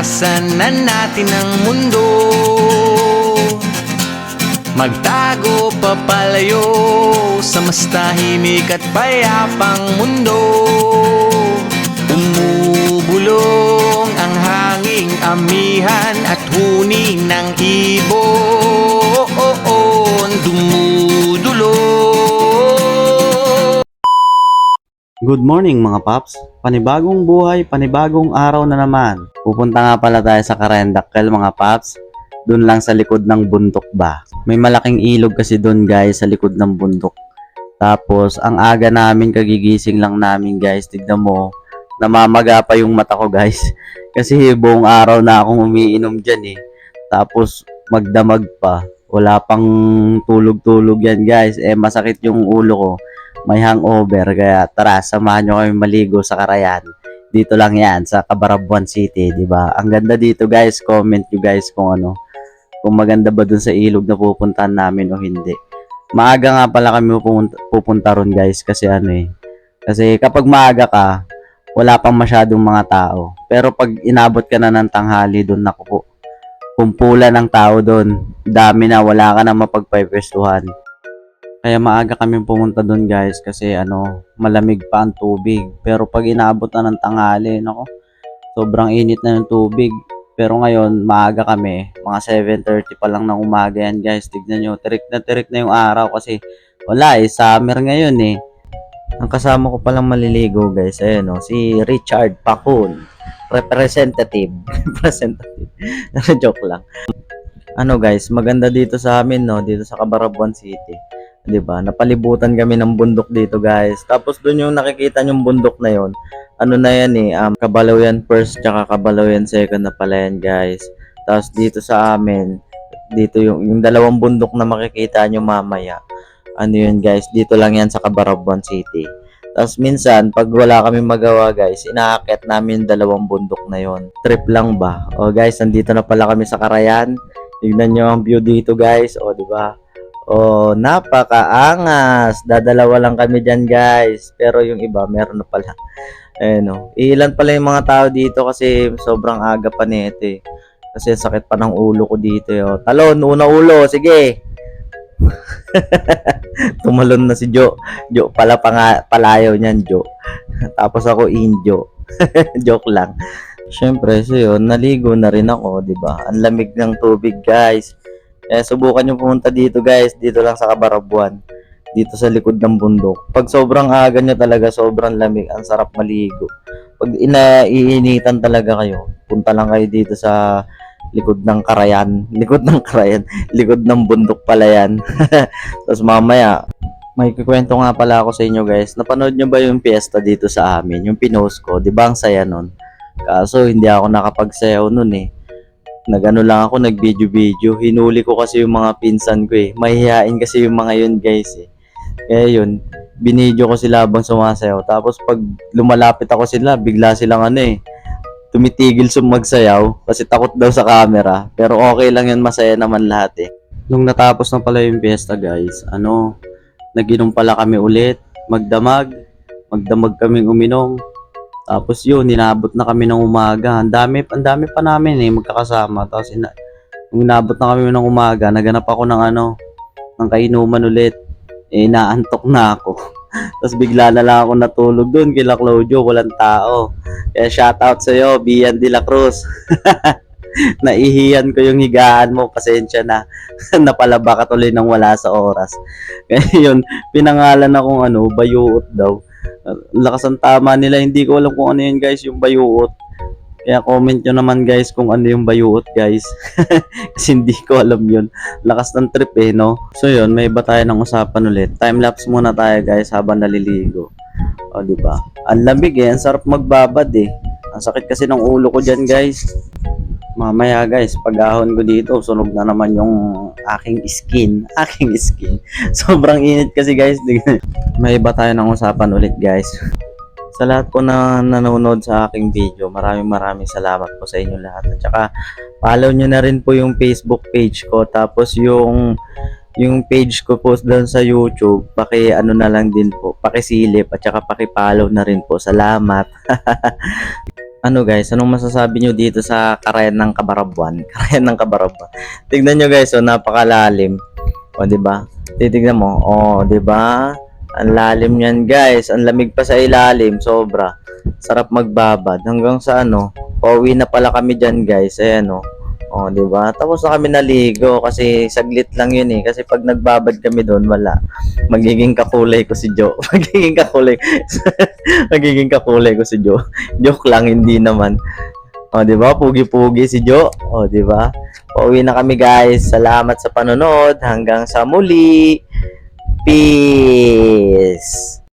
Maranasan na natin ang mundo, magtago papalayo sa mas tahimik at payapang mundo. Umubulong ang hanging amihan at huni ng ibon, dumudulo. Good morning mga paps! Panibagong buhay, panibagong araw na naman. Pupunta nga pala tayo sa Karendakkel mga paps. Doon lang sa likod ng bundok ba. May malaking ilog kasi doon guys sa likod ng bundok. Tapos ang aga namin, kagigising lang namin guys. Tignan mo, namamaga pa yung mata ko guys. Kasi buong araw na akong umiinom dyan eh. Tapos magdamag pa. Wala pang tulog-tulog yan guys. Masakit yung ulo ko. May hangover, kaya tara, samahan nyo kami maligo sa Carayan. Dito lang yan, sa Cabarabon City, di ba? Ang ganda dito guys, comment nyo guys kung kung maganda ba dun sa ilog na pupuntahan namin o hindi. Maaga nga pala kami pupunta ron guys, kasi kasi kapag maaga ka, wala pang masyadong mga tao. Pero pag inabot ka na ng tanghali dun, naku po, kumpula ng tao dun. Dami na, wala ka na mapagpapwestuhan. Kaya maaga kami pumunta doon guys kasi malamig pa ang tubig. Pero pag inaabot na ng tanghali, nako, sobrang init na ng tubig. Pero ngayon, maaga kami, mga 7:30 pa lang ng umaga yan guys. Tignan nyo, tirik na yung araw kasi wala summer ngayon eh. Ang kasama ko palang maliligo guys, ayun si Richard Pacun, representative. Representative. Joke lang. Guys, maganda dito sa amin dito sa Cabarabon City. 'Di ba? Napalibutan kami ng bundok dito, guys. Tapos doon yung nakikita yung bundok na yon. Na yan Cabalayan first tsaka Cabalayan second na pala yan, guys. Tapos dito sa amin, dito yung dalawang bundok na makikita nyo mamaya. Yun, guys? Dito lang yan sa Cabarabon City. Tapos minsan, pag wala kami magawa, guys, inaakit namin dalawang bundok na yon. Trip lang ba? Guys, nandito na pala kami sa Carayan. Tignan nyo ang view dito, guys. 'Di ba? Napakaangas. Dadalawa lang kami dyan guys. Pero yung iba meron na pala. Ilan pala yung mga tao dito kasi sobrang aga pa nito eh. Kasi sakit pa ng ulo ko dito Talon, una ulo, sige. Tumalon na si Jo. Jo pala palayaw niyan, Jo. Tapos ako Injo. Joke lang. Syempre, naligo na rin ako, 'di ba? Ang lamig ng tubig, guys. Subukan nyo pumunta dito guys, dito lang sa Cabarabuan, dito sa likod ng bundok. Pag sobrang aga nyo talaga, sobrang lamig, ang sarap maligo. Pag iinitan talaga kayo, punta lang kayo dito sa likod ng Carayan. Likod ng Carayan, likod ng bundok pala yan. Tapos mamaya, may kikwento nga pala ako sa inyo guys. Napanood nyo ba yung fiesta dito sa amin? Yung pinost ko, di ba ang saya nun? Kaso hindi ako nakapagsayaw nun eh. Lang ako, nag-video. Hinuli ko kasi yung mga pinsan ko eh. Mahihain kasi yung mga yun guys eh. Kaya yun, binidyo ko sila habang sumasayaw. Tapos pag lumalapit ako sila, bigla silang tumitigil magsayaw kasi takot daw sa camera. Pero okay lang yun, masaya naman lahat eh. Nung natapos na pala yung fiesta guys, naginom pala kami ulit, magdamag kaming uminom. Tapos yun, inabot na kami ng umaga. Ang dami pa namin magkakasama. Tapos nung inabot na kami ng umaga, naganap ako ng kainuman ulit. Naantok na ako. Tapos bigla na lang ako natulog doon kila Claudio, walang tao. Kaya shoutout sa'yo, Bian de la Cruz. Naihiyan ko yung higaan mo, pasensya na. Napalaba ka tuloy nang wala sa oras. Kaya yun, pinangalan akong bayuot daw. Lakas ang tama nila, hindi ko alam kung ano yun guys, yung bayuot. Kaya comment nyo naman guys kung ano yung bayuot guys. Kasi hindi ko alam yun. Lakas ng trip So yun, may iba tayo ng usapan ulit. Timelapse muna tayo guys habang naliligo. Diba? Ang lamig ang sarap magbabad eh. Ang sakit kasi ng ulo ko dyan guys. Mamaya guys, pag ahon ko dito, sunog na naman yung aking skin. Sobrang init kasi guys. May iba tayo ng usapan ulit guys. Sa lahat po na nanonood sa aking video, maraming salamat po sa inyo lahat. At saka follow nyo na rin po yung Facebook page ko. Tapos yung page ko po doon sa YouTube, na lang din po, pakisilip at saka paki-follow na rin po. Salamat. Ano guys, anong masasabi nyo dito sa Karayan ng Kabarabuan? Karayan ng Kabarabuan. Tignan nyo guys, napakalalim. O, di ba? Titignan mo. O, di ba? Ang lalim niyan guys. Ang lamig pa sa ilalim. Sobra. Sarap magbabad. Hanggang sa pauwi na pala kami dyan guys. Ayan o. O, di ba? Tapos na kami naligo kasi saglit lang yun eh. Kasi pag nagbabad kami doon, wala. Magiging kakulay ko si Joe. Magiging kakulay ko si Joe. Joke lang, hindi naman. O, di ba? Pugi-pugi si Joe. O, di ba? Pauwi na kami guys. Salamat sa panonood. Hanggang sa muli. Peace.